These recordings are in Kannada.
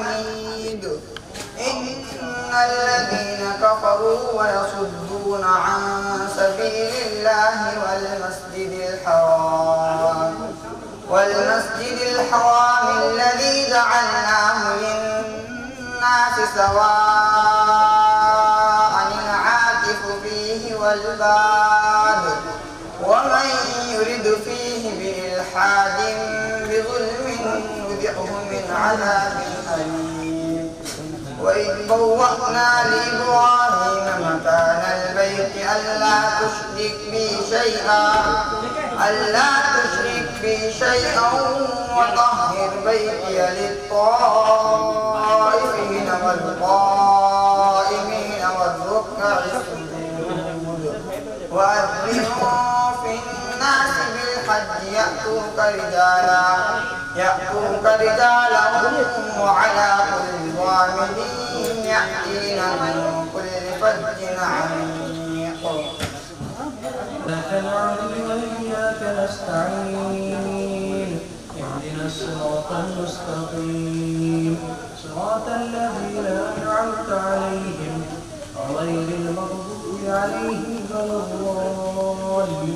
حميد إن الذين كفروا ويصدون عن سبيل الله والمسجد الحرام الذي جعلناه للناس سواء العاكف فيه والباد ومن يرد فيه بإلحاد بظلم نذقه من عذاب أليم وإذ بوأنا لإبراهيم مكان البيت ألا تشرك بي شيئا وطهر بيتي للطائفين والقائمين والركع السجود وأذن في الناس بالحج يأتوك رجالا وعلى كل ضامر يأتين من كل فج عميق. إياك نعبد وإياك نستعين اهدنا الصراط المستقيم صراط الذين أنعمت عليهم غير المغضوب عليهم ولا الضالين.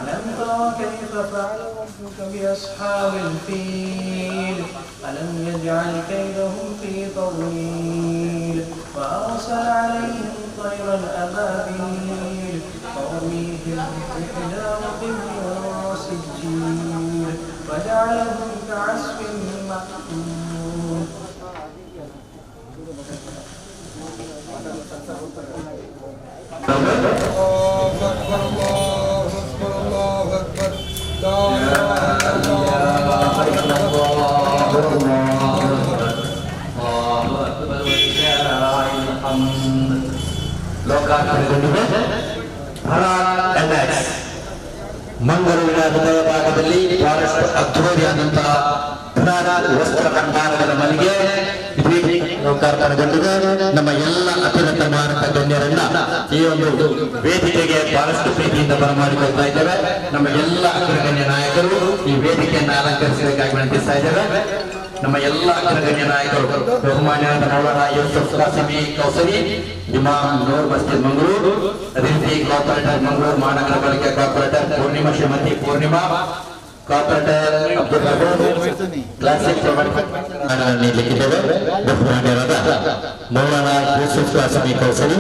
ألم تر كيف فعل ربك بأصحاب الفيل ألم يجعل كيدهم في تضليل وأرسل عليهم طيرا أبابيل ترميهم بحجارة من سجيل وجعلهم كعصف مأكول. Parag Nx ಮಂಗಳೂರಿನ ಹೃದಯ ಭಾಗದಲ್ಲಿ ಬಹಳಷ್ಟು ಅದ್ಧೂರಿಯಾದಂತಹ ಪುರಾಣ ವಸ್ತ್ರ ಭಂಡಾರಗಳ ಮಳಿಗೆ ಲೋಕಾರ್ಪಣೆಗೊಂಡಿದೆ. ನಮ್ಮ ಎಲ್ಲ ಅತ್ಯುನ್ನತ ಮಾರಕ ಗಣ್ಯರನ್ನ ಈ ಒಂದು ವೇದಿಕೆಗೆ ಬಹಳಷ್ಟು ಪ್ರೀತಿಯಿಂದ ಬರಮಾಡಿಕೊಳ್ತಾ ಇದ್ದೇವೆ. ನಮ್ಮ ಎಲ್ಲ ಅಗ್ರಗಣ್ಯ ನಾಯಕರು ಈ ವೇದಿಕೆಯನ್ನು ಅಲಂಕರಿಸಬೇಕಾಗಿ ವಿನಂತಿಸ್ತಾ ಇದ್ದೇವೆ. ನಮ್ಮ ಎಲ್ಲ ಅಗ್ರಗಣ್ಯ ನಾಯಕರು ಬಹುಮಾನ್ಯರಾದ ಮೌಲಾನಾ ಯೂಸುಫ್ ಕಾಸಿಮಿ ಕೌಸರಿ, ಇಮಾಮ್ ನೂರ್ ಮಸ್ಜಿದ್ ಮಂಗಳೂರು, ಅದೇ ರೀತಿ ಕಾರ್ಪೊರೇಟರ್ ಮಂಗಳೂರು ಮಹಾನಗರ ಪಾಲಿಕೆ ಕಾರ್ಪೊರೇಟರ್ ಪೂರ್ಣಿಮಾ ಶ್ರೀಮತಿ ಪೂರ್ಣಿಮಾ, ಕಾರ್ಪೊರೇಟರ್ ಅಬ್ದುಲ್ ಕ್ಲಾಸಿಕ್ ನೀಡಲಿಕ್ಕಿದ್ದೇವೆ. ಬಹುಮಾನ್ಯರಾದ ಮೌಲಾನಾ ಯೂಸುಫ್ ಕಾಸಿಮಿ ಕೌಸರಿ,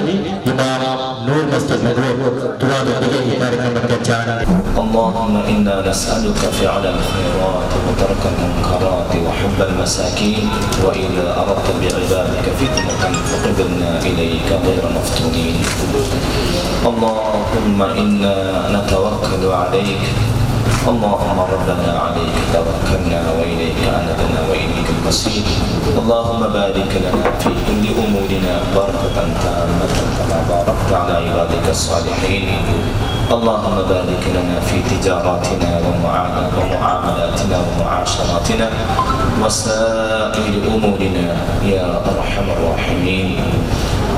ಇಮಾಮ್ ನೂರ್ ಮಸ್ಜಿದ್ ಮಂಗಳೂರು ದುವಾದೊಂದಿಗೆ ಈ ಕಾರ್ಯಕ್ರಮಕ್ಕೆ ಚಾಲನೆ. اللهم إنا نسألك فعل الخيرات وترك المنكرات وحب المساكين وإذا أردت بعبادك فتنة فقبلنا إليك غير مفتونين. اللهم إنا نتوكل عليك. اللهم ربنا عليك توكلنا وإليك أنبنا وإليك المصير. اللهم بارك لنا في كل أمورنا بركة تامة كما باركت على عبادك الصالحين. اللهم بارك لنا في تجاراتنا ومعاملاتنا ومعاشراتنا وسائر أمورنا يا أرحم الراحمين.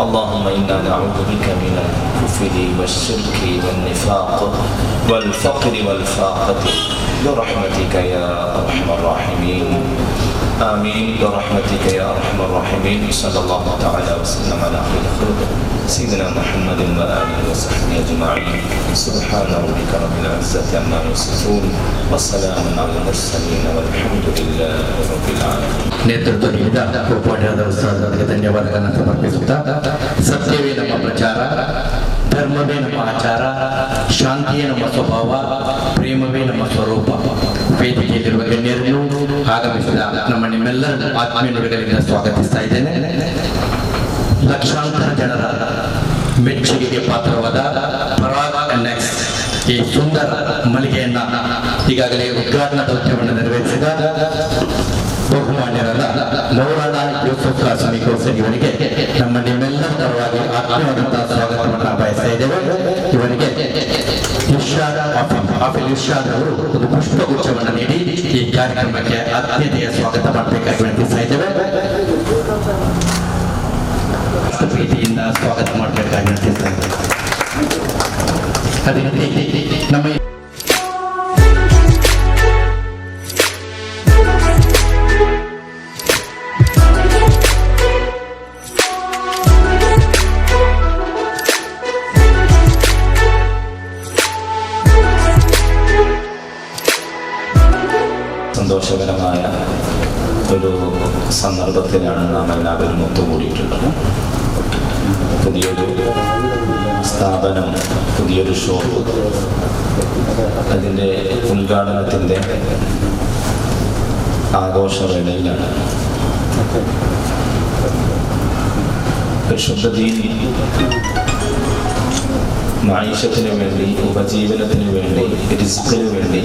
اللهم إنا نعوذ بك من الكفر والشرك والنفاق والفقر والفاقة برحمتك يا أرحم الراحمين. آمين برحمتك يا أرحم الراحمين. صلى الله تعالى وسلم على خير خلقه سيدنا محمد وآله وصحبه أجمعين. سبحان ربك رب العزة عما يصفون وسلام على المرسلين والحمد لله رب العالمين. ನೇತೃತ್ವ ನೀಡಿದ ಉಪನ್ಯಾಸದ ಉತ್ಸಾಹಕ್ಕೆ ಧನ್ಯವಾದಗಳನ್ನು ಸಮರ್ಪಿಸುತ್ತಾ, ಸತ್ಯವೇ ನಮ್ಮ ಪ್ರಚಾರ, ಧರ್ಮವೇ ನಮ್ಮ ಆಚಾರ, ಶಾಂತಿಯೇ ನಮ್ಮ ಸ್ವಭಾವ, ಪ್ರೇಮವೇ ನಮ್ಮ ಸ್ವರೂಪ. ವೇದಿಕೆಯಲ್ಲಿರುವ ಗಣ್ಯರನ್ನು ಆಗಮಿಸಿದ ನಮ್ಮ ನಿಮ್ಮೆಲ್ಲರ ಆತ್ಮೀಯ ನುಡಿಗಳಿಗೆ ಸ್ವಾಗತಿಸ್ತಾ ಇದ್ದೇನೆ. ಲಕ್ಷಾಂತರ ಜನರ ಮೆಚ್ಚುಗೆಗೆ ಪಾತ್ರವಾದ ಪರಾಗ್ NX ಈ ಸುಂದರ ಮಳಿಗೆಯನ್ನ ಈಗಾಗಲೇ ಉದ್ಘಾಟನಾ ದೌತ್ಯವನ್ನು ನೆರವೇರಿಸಿದ ಬಹುಮಾನ್ಯರಾದ ಮೌಲಾನಾ ಯೂಸುಫ್ ಕಾಸಿಮಿ ಕೌಸರಿ ಇವರಿಗೆ ನಮ್ಮ ನಿಮ್ಮೆಲ್ಲರ ಪರವಾಗಿ ಆತ್ಮೀಯವಾದಂತಹ ಸ್ವಾಗತವನ್ನು ಬಯಸ್ತಾ ಇದ್ದೇವೆ. ಇವರಿಗೆ ಇರ್ಷಾದ್ ಅವರು ಒಂದು ಪುಷ್ಪಗುಚ್ಛವನ್ನು ನೀಡಿ ಈ ಕಾರ್ಯಕ್ರಮಕ್ಕೆ ಆದ್ಯತೆಯ ಸ್ವಾಗತ ಮಾಡಬೇಕಾಗಿ ವಿನಂತಿಸ್ತಾ ಇದ್ದೇವೆ. ಪ್ರೀತಿಯಿಂದ ಸ್ವಾಗತ ಮಾಡಬೇಕಾಗಿ ವಿನಂತಿಸ್ತಾ ಇದ್ದೇವೆ. ಅದೇ ರೀತಿ ನಮ್ಮ ഒരു സന്ദർഭത്തിലാണ് നാം എല്ലാവരും ഒത്തുകൂടിയിട്ടുള്ളത്. പുതിയൊരു സ്ഥാപനം, പുതിയൊരു ഷോപ്പ്, അതിൻ്റെ ഉദ്ഘാടനത്തിൻ്റെ ആഘോഷവേളയിലാണ്. പരിശുദ്ധ ദീൻ മഈശത്തിന് വേണ്ടി, ഉപജീവനത്തിന് വേണ്ടി, റിസ്കിന് വേണ്ടി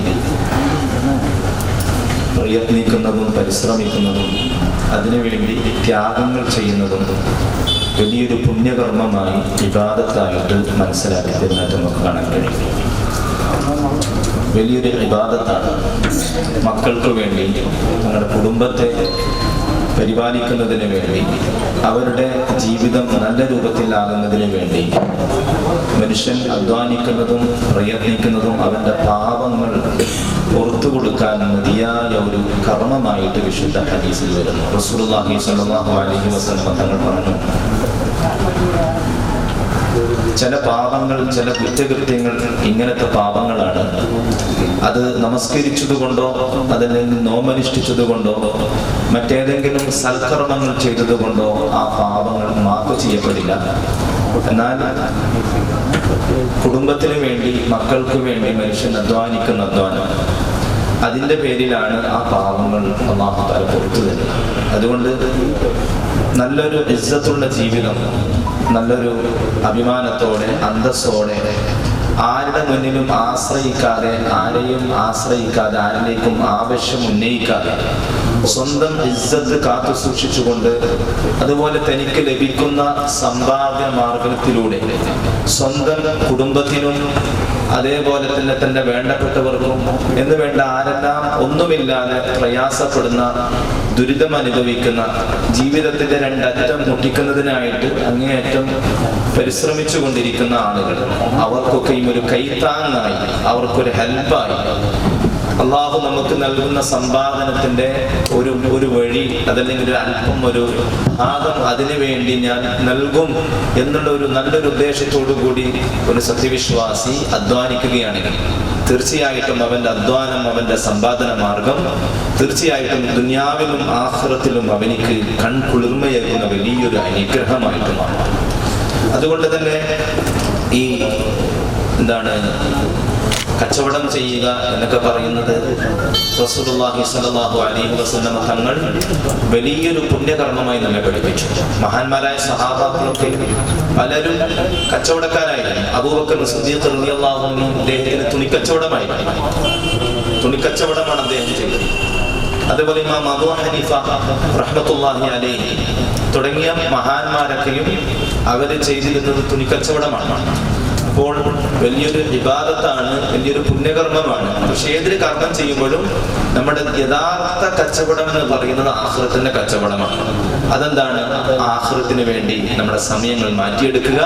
പ്രയത്നിക്കുന്നതും പരിശ്രമിക്കുന്നതും അതിനുവേണ്ടി ത്യാഗങ്ങൾ ചെയ്യുന്നതും വലിയൊരു പുണ്യകർമ്മമായി ഇബാദത്തായിട്ട് മനസ്സിലാക്കി തരുന്നത് നമുക്ക് കാണാൻ കഴിയും. വലിയൊരു ഇബാദത്താണ്. മക്കൾക്ക് വേണ്ടി, തങ്ങളുടെ കുടുംബത്തെ പരിപാലിക്കുന്നതിന് വേണ്ടി, അവരുടെ ജീവിതം നല്ല രൂപത്തിലാകുന്നതിന് വേണ്ടി മനുഷ്യൻ അധ്വാനിക്കുന്നതും പ്രയത്നിക്കുന്നതും അവൻ്റെ പാപങ്ങൾ പുറത്തു കൊടുക്കാൻ മതിയായ ഒരു കർമ്മമായിട്ട് വിശുദ്ധ ഹദീസിൽ വരുന്നു. റസൂലുള്ളാഹി സ്വല്ലല്ലാഹു അലൈഹി വസല്ലം തങ്ങൾ പറഞ്ഞു, ചില പാപങ്ങൾ, ചില കുറ്റകൃത്യങ്ങൾ ഇങ്ങനത്തെ പാപങ്ങളാണ്. അത് നമസ്കരിച്ചതുകൊണ്ടോ അതല്ലെങ്കിൽ നോമനുഷ്ഠിച്ചതുകൊണ്ടോ മറ്റേതെങ്കിലും സൽക്കർമ്മങ്ങൾ ചെയ്തതുകൊണ്ടോ ആ പാപങ്ങൾ മാപ്പ് ചെയ്യപ്പെടില്ല. എന്നാൽ കുടുംബത്തിന് വേണ്ടി, മക്കൾക്ക് വേണ്ടി മനുഷ്യൻ അധ്വാനിക്കുന്ന അധ്വാനം, അതിൻ്റെ പേരിലാണ് ആ പാപങ്ങൾ അല്ലാഹു തആല പുറത്തു തരുന്നത്. അതുകൊണ്ട് നല്ലൊരു ഇസ്സത്തുള്ള ജീവിതം, നല്ലൊരു അഭിമാനത്തോടെ, അന്തസ്സോടെ, ആരുടെ മുന്നിലും ആശ്രയിക്കാതെ, ആരെയും ആശ്രയിക്കാതെ, ആരിലേക്കും ആവശ്യം ഉന്നയിക്കാതെ, സ്വന്തം ഇസ്സത്ത് കാത്തു സൂക്ഷിച്ചുകൊണ്ട്, അതുപോലെ തനിക്ക് ലഭിക്കുന്ന സമ്പാദ്യ മാർഗത്തിലൂടെ സ്വന്തം കുടുംബത്തിനും അതേപോലെ തന്നെ തന്റെ വേണ്ടപ്പെട്ടവർക്കും എന്ന് വേണ്ട ആരെല്ലാം ഒന്നുമില്ലാതെ പ്രയാസപ്പെടുന്ന, ദുരിതം അനുഭവിക്കുന്ന, ജീവിതത്തിന്റെ രണ്ടറ്റം മുട്ടിക്കുന്നതിനായിട്ട് അങ്ങേയറ്റം പരിശ്രമിച്ചു കൊണ്ടിരിക്കുന്ന ആളുകൾ, അവർക്കൊക്കെയും ഒരു കൈത്താങ്ങായി, അവർക്കൊരു ഹെൽപ്പായി അള്ളാഹു നമുക്ക് നൽകുന്ന സമ്പാദനത്തിന്റെ ഒരു വഴി, അതല്ലെങ്കിൽ ഒരു അല്പം ഒരു ഭാഗം അതിനു വേണ്ടി ഞാൻ നൽകും എന്നുള്ള ഒരു നല്ലൊരു ഉദ്ദേശത്തോടു കൂടി ഒരു സത്യവിശ്വാസി അധ്വാനിക്കുകയാണെങ്കിൽ തീർച്ചയായിട്ടും അവന്റെ അധ്വാനം, അവന്റെ സമ്പാദന മാർഗം തീർച്ചയായിട്ടും ദുനിയാവിലും ആഖിറത്തിലും അവനിക്ക് കൺകുളിർമയേകുന്ന വലിയൊരു അനുഗ്രഹമായിട്ട് മാറും. അതുകൊണ്ട് തന്നെ ഈ കച്ചവടം ചെയ്യുക എന്നൊക്കെ പറയുന്നത് റസൂലുള്ളാഹി സ്വല്ലല്ലാഹു അലൈഹി വസല്ലം തങ്ങൾ വലിയൊരു പുണ്യകർമ്മമായി നമ്മെ പഠിപ്പിച്ചു. മഹാന്മാരായ സഹാബാക്കളൊക്കെ പലരും കച്ചവടക്കാരായിരുന്നു. അബൂബക്കർ സിദ്ദീഖ് റളിയല്ലാഹു അൻഹു അദ്ദേഹത്തിന് തുണിക്കച്ചവടമാണ് അദ്ദേഹം ചെയ്തത്. അതുപോലെ ഇമാം അബൂ ഹനീഫ റഹ്മത്തുള്ളാഹി അലൈഹി തുടങ്ങിയ മഹാന്മാരൊക്കെയും അവർ ചെയ്തിരുന്നത് തുണിക്കച്ചവടമാണ്. അപ്പോൾ വലിയൊരു ഇബാദത്താണ്, വലിയൊരു പുണ്യകർമ്മമാണ്. പക്ഷെ ഏതൊരു കർമ്മം ചെയ്യുമ്പോഴും നമ്മുടെ യഥാർത്ഥ കച്ചവടം എന്ന് പറയുന്നത് ആഖിറത്തിന്റെ കച്ചവടമാണ്. അതെന്താണ്? ആഖിറത്തിന് വേണ്ടി നമ്മുടെ സമയങ്ങൾ മാറ്റിയെടുക്കുക,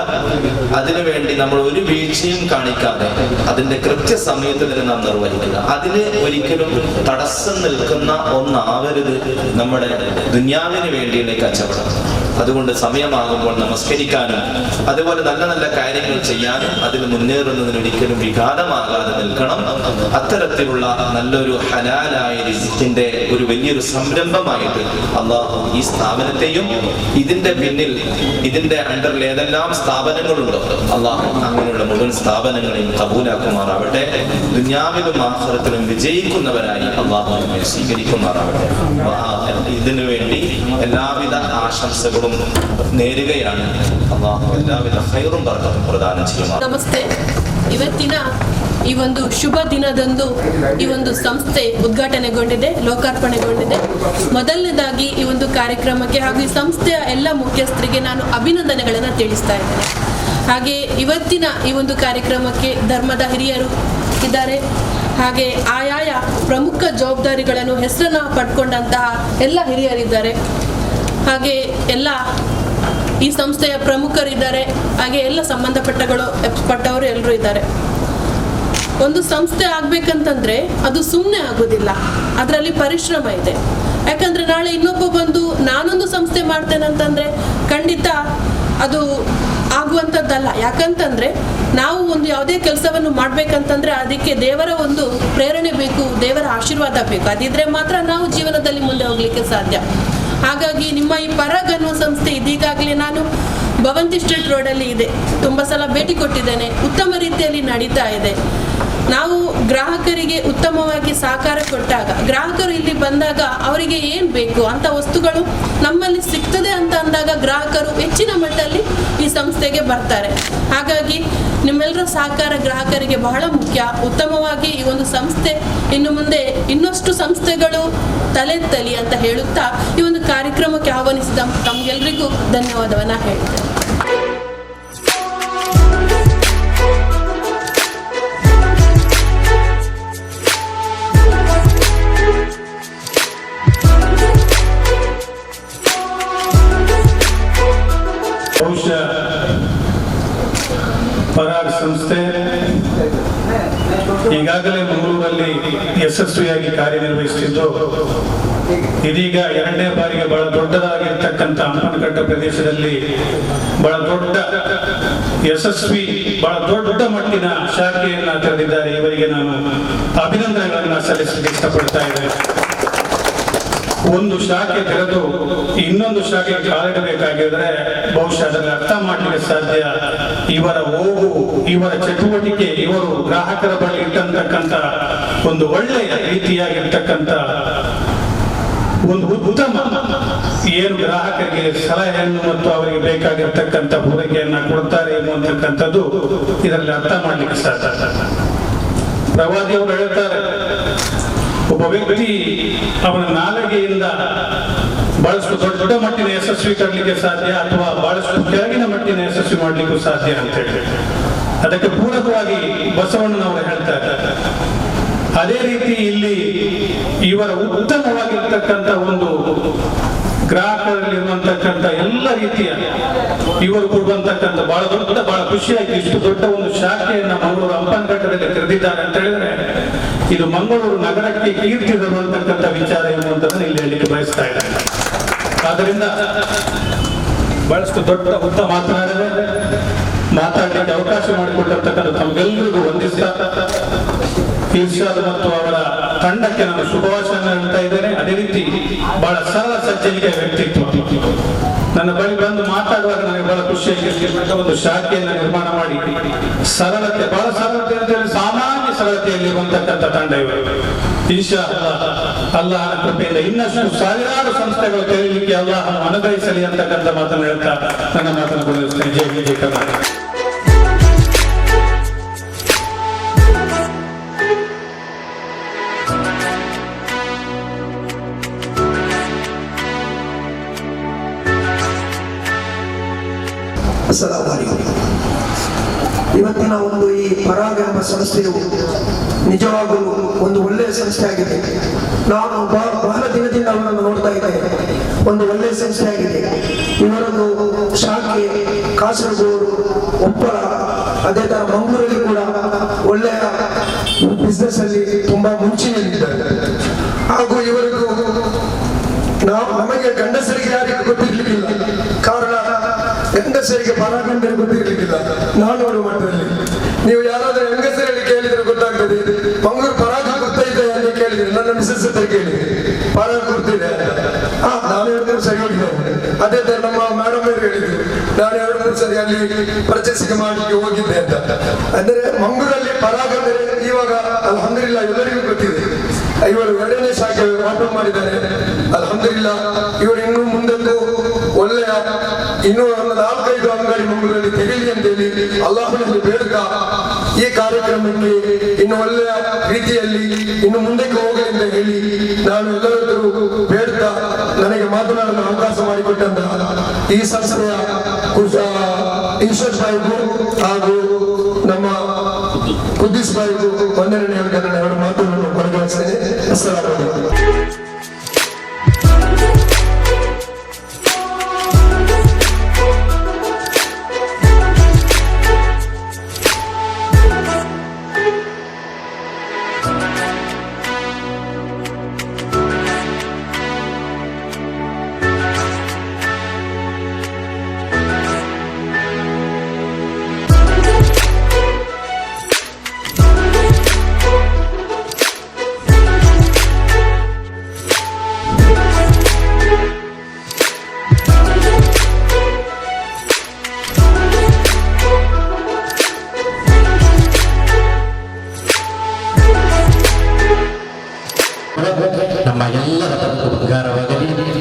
അതിനുവേണ്ടി നമ്മൾ ഒരു വീഴ്ചയും കാണിക്കാതെ അതിന്റെ കൃത്യസമയത്ത് തന്നെ നാം നിർവഹിക്കുക. അതിന് ഒരിക്കലും തടസ്സം നിൽക്കുന്ന ഒന്നാവരുത് നമ്മുടെ ദുനിയാവിന് വേണ്ടിയുള്ള കച്ചവടം. അതുകൊണ്ട് സമയമാകുമ്പോൾ നമസ്കരിക്കാനും അതുപോലെ നല്ല നല്ല കാര്യങ്ങൾ ചെയ്യാനും അതിന് മുന്നേറുന്നതിന് ഒരിക്കലും വിഘാതമാകാതെ നിൽക്കണം. അത്തരത്തിലുള്ള നല്ലൊരു ഹലാലായ റിസ്കിന്റെ ഒരു വലിയൊരു സംരംഭമായിട്ട് അള്ളാഹു ഈ സ്ഥാപനത്തെയും ഇതിന്റെ പിന്നിൽ, ഇതിന്റെ അണ്ടറിൽ ഏതെല്ലാം സ്ഥാപനങ്ങളുണ്ടോ അള്ളാഹു അങ്ങനെയുള്ള മുഴുവൻ സ്ഥാപനങ്ങളെയും കബൂലാക്കുമാറാവട്ടെ. ദുനിയാവിലും ആഖിറത്തിലും വിജയിക്കുന്നവരായി അള്ളാഹു നമ്മെ സ്വീകരിക്കുമാറാവട്ടെ. ഇതിനു വേണ്ടി എല്ലാവിധ ആശംസകളും നേരുകയാണ്. ಅಲ್ಲಾಹು ಎಲ್ಲವಿಧ ಖೈರುಂ ಬರಕತ್ತನ್ನು ಪ್ರದಾನ ചെയ്യുമാറാകട്ടെ. ನಮಸ್ತೆ. ಇವತ್ತಿನ ಈ ಒಂದು ಶುಭ ದಿನದಂದು ಈ ಒಂದು ಸಂಸ್ಥೆ ಉದ್ಘಾಟನೆಗೊಂಡಿದೆ, ಲೋಕಾರ್ಪಣೆಗೊಂಡಿದೆ. ಮೊದಲನೇದಾಗಿ ಈ ಒಂದು ಕಾರ್ಯಕ್ರಮಕ್ಕೆ ಹಾಗೂ ಈ ಸಂಸ್ಥೆಯ ಎಲ್ಲ ಮುಖ್ಯಸ್ಥರಿಗೆ ನಾನು ಅಭಿನಂದನೆಗಳನ್ನು ತಿಳಿಸ್ತಾ ಇದ್ದೇನೆ. ಹಾಗೆ ಇವತ್ತಿನ ಈ ಒಂದು ಕಾರ್ಯಕ್ರಮಕ್ಕೆ ಧರ್ಮದ ಹಿರಿಯರು ಇದ್ದಾರೆ, ಹಾಗೆ ಆಯಾಯ ಪ್ರಮುಖ ಜವಾಬ್ದಾರಿಗಳನ್ನು ಹೆಸರನ್ನು ಪಡ್ಕೊಂಡಂತಹ ಎಲ್ಲ ಹಿರಿಯರಿದ್ದಾರೆ, ಹಾಗೆ ಎಲ್ಲ ಈ ಸಂಸ್ಥೆಯ ಪ್ರಮುಖರಿದ್ದಾರೆ, ಹಾಗೆ ಎಲ್ಲ ಸಂಬಂಧಪಟ್ಟವರು ಎಲ್ಲರೂ ಇದ್ದಾರೆ. ಒಂದು ಸಂಸ್ಥೆ ಆಗ್ಬೇಕಂತಂದ್ರೆ ಅದು ಸುಮ್ಮನೆ ಆಗೋದಿಲ್ಲ, ಅದರಲ್ಲಿ ಪರಿಶ್ರಮ ಇದೆ. ಯಾಕಂದ್ರೆ ನಾಳೆ ಇನ್ನೊಬ್ಬ ಬಂದು ನಾನೊಂದು ಸಂಸ್ಥೆ ಮಾಡ್ತೇನೆ ಅಂತಂದ್ರೆ ಖಂಡಿತ ಅದು ಆಗುವಂಥದ್ದಲ್ಲ. ಯಾಕಂತಂದರೆ ನಾವು ಒಂದು ಯಾವುದೇ ಕೆಲಸವನ್ನು ಮಾಡಬೇಕಂತಂದರೆ ಅದಕ್ಕೆ ದೇವರ ಒಂದು ಪ್ರೇರಣೆ ಬೇಕು, ದೇವರ ಆಶೀರ್ವಾದ ಬೇಕು. ಅದಿದ್ರೆ ಮಾತ್ರ ನಾವು ಜೀವನದಲ್ಲಿ ಮುಂದೆ ಹೋಗಲಿಕ್ಕೆ ಸಾಧ್ಯ. ಹಾಗಾಗಿ ನಿಮ್ಮ ಈ ಪರಾಗ್ ಅನ್ನುವ ಸಂಸ್ಥೆ ಇದೀಗಾಗಲೇ ನಾನು ಭವಂತಿ ಸ್ಟ್ರೀಟ್ ರೋಡಲ್ಲಿ ಇದೆ, ತುಂಬ ಸಲ ಭೇಟಿ ಕೊಟ್ಟಿದ್ದೇನೆ, ಉತ್ತಮ ರೀತಿಯಲ್ಲಿ ನಡೀತಾ ಇದೆ. ನಾವು ಗ್ರಾಹಕರಿಗೆ ಉತ್ತಮವಾಗಿ ಸಹಕಾರ ಕೊಟ್ಟಾಗ, ಗ್ರಾಹಕರು ಇಲ್ಲಿ ಬಂದಾಗ ಅವರಿಗೆ ಏನು ಬೇಕು ಅಂಥ ವಸ್ತುಗಳು ನಮ್ಮಲ್ಲಿ ಸಿಗ್ತದೆ ಅಂತ ಅಂದಾಗ ಗ್ರಾಹಕರು ಹೆಚ್ಚಿನ ಮಟ್ಟದಲ್ಲಿ ಈ ಸಂಸ್ಥೆಗೆ ಬರ್ತಾರೆ. ಹಾಗಾಗಿ ನಿಮ್ಮೆಲ್ಲರ ಸಹಕಾರ ಗ್ರಾಹಕರಿಗೆ ಬಹಳ ಮುಖ್ಯ. ಉತ್ತಮವಾಗಿ ಈ ಒಂದು ಸಂಸ್ಥೆ ಇನ್ನು ಮುಂದೆ ಇನ್ನಷ್ಟು ಸಂಸ್ಥೆಗಳು ತಲೆತ್ತಲಿ ಅಂತ ಹೇಳುತ್ತಾ ಈ ಒಂದು ಕಾರ್ಯಕ್ರಮಕ್ಕೆ ಆಹ್ವಾನಿಸಿದ ತಮಗೆಲ್ಲರಿಗೂ ಧನ್ಯವಾದವನ್ನು ಹೇಳ್ತೇನೆ. ಬಹುಶಃ ಪರಾಗ್ ಸಂಸ್ಥೆ ಈಗಾಗಲೇ ಮಂಗಳೂರಲ್ಲಿ ಯಶಸ್ವಿಯಾಗಿ ಕಾರ್ಯನಿರ್ವಹಿಸುತ್ತಿದ್ದು, ಇದೀಗ ಎರಡನೇ ಬಾರಿಗೆ ಬಹಳ ದೊಡ್ಡದಾಗಿರ್ತಕ್ಕಂಥ ಹಂಪನಕಟ್ಟ ಪ್ರದೇಶದಲ್ಲಿ ಬಹಳ ದೊಡ್ಡ ಯಶಸ್ವಿ, ಬಹಳ ದೊಡ್ಡ ಮಟ್ಟಿನ ಶಾಖೆಯನ್ನ ತೆರೆದಿದ್ದಾರೆ. ಇವರಿಗೆ ನಾನು ಅಭಿನಂದನೆಗಳನ್ನು ಸಲ್ಲಿಸಲಿಕ್ಕೆ ಇಷ್ಟಪಡ್ತಾ ಇದ್ದೇನೆ. ಒಂದು ಶಾಖೆ ತೆರೆದು ಇನ್ನೊಂದು ಶಾಖೆ ಕಾಲಿಡಬೇಕಾಗಿದ್ರೆ ಬಹುಶಃ ಅದನ್ನು ಅರ್ಥ ಮಾಡಲಿಕ್ಕೆ ಸಾಧ್ಯ. ಇವರ ಹೋಗು, ಇವರ ಚಟುವಟಿಕೆ, ಇವರು ಗ್ರಾಹಕರ ಬಳಿ ಇಟ್ಟಂತಕ್ಕಂಥ ಒಂದು ಒಳ್ಳೆಯ ರೀತಿಯಾಗಿರ್ತಕ್ಕಂಥ ಒಂದು ಉತ್ತಮ ಏನು ಗ್ರಾಹಕರಿಗೆ ಸಲಹೆಯನ್ನು ಮತ್ತು ಅವರಿಗೆ ಬೇಕಾಗಿರ್ತಕ್ಕಂಥ ಪೂರೈಕೆಯನ್ನ ಕೊಡ್ತಾರೆ ಎನ್ನುವಂತಕ್ಕಂಥದ್ದು ಇದರಲ್ಲಿ ಅರ್ಥ ಮಾಡಲಿಕ್ಕೆ ಸಾಧ್ಯ. ಪ್ರವಾದಿಯವರು ಹೇಳ್ತಾರೆ, ಒಬ್ಬ ವ್ಯಕ್ತಿ ಅವನ ನಾಲಿಗೆಯಿಂದ ಬಹಳಷ್ಟು ದೊಡ್ಡ ಮಟ್ಟಿನ ಯಶಸ್ವಿ ಮಾಡಲಿಕ್ಕೆ ಸಾಧ್ಯ, ಅಥವಾ ಬಹಳಷ್ಟು ಕೆಳಗಿನ ಮಟ್ಟಿನ ಯಶಸ್ವಿ ಮಾಡಲಿಕ್ಕೂ ಸಾಧ್ಯ ಅಂತ ಹೇಳಿ ಅದಕ್ಕೆ ಪೂರಕವಾಗಿ ಬಸವಣ್ಣನವರು ಹೇಳ್ತಾರೆ. ಅದೇ ರೀತಿ ಇಲ್ಲಿ ಇವರ ಉತ್ತಮವಾಗಿರ್ತಕ್ಕಂಥ ಒಂದು ಗ್ರಾಹಕರಲ್ಲಿರುವಂತಕ್ಕಂಥ ಎಲ್ಲ ರೀತಿಯ ಇವರು ಕೊಡುವಂತಕ್ಕಂಥ ಬಹಳ ದೊಡ್ಡ, ಬಹಳ ಖುಷಿಯಾಗಿ ಇಷ್ಟು ದೊಡ್ಡ ಒಂದು ಶಾಖೆಯನ್ನ ಮಂಗಳೂರು ಹಂಪನಕಟ್ಟದಲ್ಲಿ ತೆರೆದಿದ್ದಾರೆ ಅಂತ ಹೇಳಿದ್ರೆ ಇದು ಮಂಗಳೂರು ನಗರಕ್ಕೆ ಕೀರ್ತಿ ತರುವಂತಕ್ಕಂಥ ವಿಚಾರ ಎನ್ನುವಂಥದ್ದನ್ನು ಇಲ್ಲಿ ಹೇಳಲಿಕ್ಕೆ ಬಯಸ್ತಾ ಇದ್ದಾರೆ. ಆದ್ದರಿಂದ ಬಹಳಷ್ಟು ದೊಡ್ಡ ಉತ್ತಮ ಮಾತಾಡಲಿಕ್ಕೆ ಅವಕಾಶ ಮಾಡಿಕೊಟ್ಟಿರ್ತಕ್ಕಂಥ ತಮಗೆಲ್ಲರಿಗೂ ವಂದಿಸ್ತಾ ಇರ್ಷಾದ್ ಮತ್ತು ಅವರ ತಂಡಕ್ಕೆ ನಾನು ಶುಭಾಶಯ ಹೇಳ್ತಾ ಇದ್ದೇನೆ. ಅದೇ ರೀತಿ ಬಹಳ ಸರಳ ಸಜ್ಜನಿಕೆ ವ್ಯಕ್ತಿತ್ವ. ನನ್ನ ಬಳಿ ಬಂದು ಮಾತಾಡುವಾಗ ನನಗೆ ಬಹಳ ಖುಷಿಯಾಗಿ ಒಂದು ಶಾಖೆಯನ್ನು ನಿರ್ಮಾಣ ಮಾಡಿ ಸರಳತೆ, ಬಹಳ ಸರಳತೆ ಅಂತ ಹೇಳಿ ಸಾಮಾನ್ಯ ಸರಳತೆಯಲ್ಲಿರುವಂತಕ್ಕಂಥ ತಂಡ ಇವರು. ಇನ್ಶಾ ಅಲ್ಲಾಹನ ಕೃಪೆಯಿಂದ ಇನ್ನಷ್ಟು ಸಾವಿರಾರು ಸಂಸ್ಥೆಗಳು ತೆರೆಯಲಿಕ್ಕೆ ಅಲ್ಲಾಹನು ಅನುಗ್ರಹಿಸಲಿ ಅಂತಕ್ಕಂಥ ಮಾತನ್ನು ಹೇಳ್ತಾ ನನ್ನ ಮಾತನ್ನು ಕೊಡಿಸ್ತೇನೆ. ಜೈ ವಿಜಯ ಕರ್ನಾಟಕ. ಇವತ್ತಿನ ಒಂದು ಈ ಪರಾಗ್ ಎಂಬ ಸಂಸ್ಥೆಯು ನಿಜವಾಗಲೂ ಒಂದು ಒಳ್ಳೆಯ ಸಂಸ್ಥೆ ಆಗಿದೆ. ನಾನು ಬಹಳ ದಿನದಿಂದ ಅವರನ್ನು ನೋಡ್ತಾ ಇದ್ದೇನೆ. ಒಂದು ಒಳ್ಳೆಯ ಸಂಸ್ಥೆ ಆಗಿದೆ. ಇವರದ್ದು ಶಾಖೆ ಕಾಸರಗೋಡು, ಉಪ್ಪಳ, ಅದೇ ತರ ಮಂಗಳೂರಲ್ಲಿ ಕೂಡ ಒಳ್ಳೆಯ ಬಿಸ್ನೆಸ್ ಅಲ್ಲಿ ತುಂಬಾ ಮುಂಚೆಯಲ್ಲಿದ್ದಾರೆ. ಹಾಗೂ ಇವರಿಗೂ ನಮಗೆ ಗಂಡಸರಿಗೆ ಯಾರಿಗೂ ಗೊತ್ತಿರ್ಲಿಕ್ಕಿಲ್ಲ. ಕಾರಣ ಹೆಂಗಸರಿಗೆ ಪರಾಗ್ ಅಂದರೆ ಗೊತ್ತಿರ್ಲಿಕ್ಕಿಲ್ಲ. ನಾನೂರು ಮಟ್ಟದಲ್ಲಿ ನೀವು ಯಾರಾದ್ರೂ ಹೆಂಗಸರಲ್ಲಿ ಕೇಳಿದ್ರೆ ಗೊತ್ತಾಗ್ತದೆ. ಮಂಗಳೂರು ಪರಾಗ್ ಗೊತ್ತೈತೆ ಅಂತ ಕೇಳಿದ್ರೆ ನನ್ನ ಮಿಸಸ್ ಹತ್ರ ಕೇಳಿದೆ, ಪರಾಗ್ ಗೊತ್ತಿದೆ ನಾನು 2-3 ಸರಿ ಹೋಗಿದ್ದೇನೆ. ಅದೇ ತರ ನಮ್ಮ ಮೇಡಮ್ ಅವರು ಹೇಳಿದ್ರು, ನಾನು 2-3 ಸರಿ ಅಲ್ಲಿ ಪರ್ಚೇಸಿಂಗ್ ಮಾಡಲಿಕ್ಕೆ ಹೋಗಿದ್ದೆ ಅಂತ. ಅಂದ್ರೆ ಮಂಗಳೂರಲ್ಲಿ ಪರಾಗ್ ಅಂದರೆ ಇವಾಗ ಅಲ್ಹಮ್ದುಲಿಲ್ಲಾಹ್ ಎಲ್ಲರಿಗೂ ಗೊತ್ತಿದೆ. ಇವರು 2ನೇ ಶಾಖೆ ಓಪನ್ ಮಾಡಿದ್ದಾರೆ. ಅಲ್ಹಮ್ದುಲಿಲ್ಲಾಹ್ ಇವರು ಇನ್ನು ಮುಂದೆಂದು ಒಳ್ಳೆಯ ಇನ್ನೂ 4-5 ಅಂಗಡಿ ಮಂಗಳೂರಲ್ಲಿ ತೆಗೆಯಲಿ ಅಂತೇಳಿ ಅಲ್ಲಾಹನಲ್ಲಿ ಬೇಡುತ್ತಾ ಈ ಕಾರ್ಯಕ್ರಮಕ್ಕೆ ಇನ್ನು ಒಳ್ಳೆಯ ರೀತಿಯಲ್ಲಿ ಇನ್ನು ಮುಂದಕ್ಕೆ ಹೋಗಲಿ ಅಂತ ಹೇಳಿ ನಾನು ಎಲ್ಲರೂ ಬೇಡುತ್ತಾ ನನಗೆ ಮಾತನಾಡಲು ಅವಕಾಶ ಮಾಡಿಕೊಟ್ಟಂತಹ ಈ ಸಂಸ್ಥೆಯ ಇನ್ಶೂರೆನ್ಸ್ ಬಾಯಿಗೂ ಹಾಗೂ ನಮ್ಮ ಕುದ್ದೀಸ್ ಬಾಯಿಗೂ ವಂದನೆ ನನ್ನ ಎರಡು ಮಾತುಗಳನ್ನು ಕೊನೆಗೊಳಿಸ್ತೇನೆ. ಅಸ್ಸಲಾಮು ಅಲೈಕುಂ.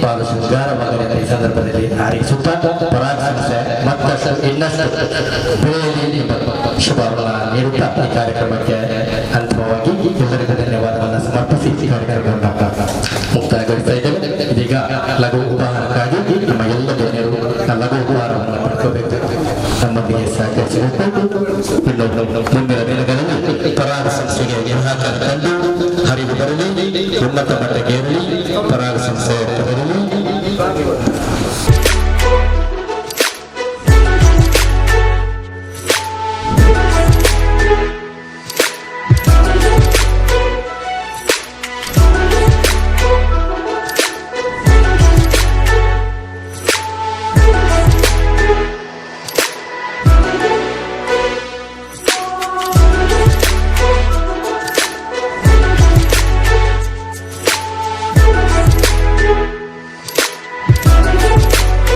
ಬಹಳ ಶೃಂಗಾರವಾಗಲಿದೆ. ಈ ಸಂದರ್ಭದಲ್ಲಿ ಹಾರೈಸುತ್ತಾ ಪರಾಗ ಸಂಸ್ಥೆ ಮತ್ತಷ್ಟು ಇನ್ನಷ್ಟು ಬೆಳೆಯಲಿ ಎಂಬ ಶುಭವನ್ನು ನೀಡುತ್ತಾ ಈ ಕಾರ್ಯಕ್ರಮಕ್ಕೆ ಅಂತಿಮವಾಗಿ ಎಲ್ಲರಿಗೂ ಧನ್ಯವಾದವನ್ನು ಸಮರ್ಪಿಸಿ ಈ ಕಾರ್ಯಕ್ರಮವನ್ನು ಮುಕ್ತಾಯಗೊಳಿಸ್ತಾ ಇದ್ದೇವೆ. ಇದೀಗ ಲಘು ಉಪಹಾರಕ್ಕಾಗಿ ನಮ್ಮ ಎಲ್ಲ ಗಣ್ಯರು ಲಘು ಉಪಹಾರವನ್ನು ಪಡ್ಕೋಬೇಕು, ನಮ್ಮೊಂದಿಗೆ ಸಹಕರಿಸಬೇಕು. ಇನ್ನು ಮುಂದಿನ ದಿನಗಳಲ್ಲಿ ಪರಾಗ ಸಂಸ್ಥೆಗೆ ತಂದು ಹರಿವು ಬರಲಿ, ಉನ್ನತ ಮಟ್ಟಕ್ಕೆ ಏರಲಿ. ಪರಾಗ ಸಂಸ್ಥೆ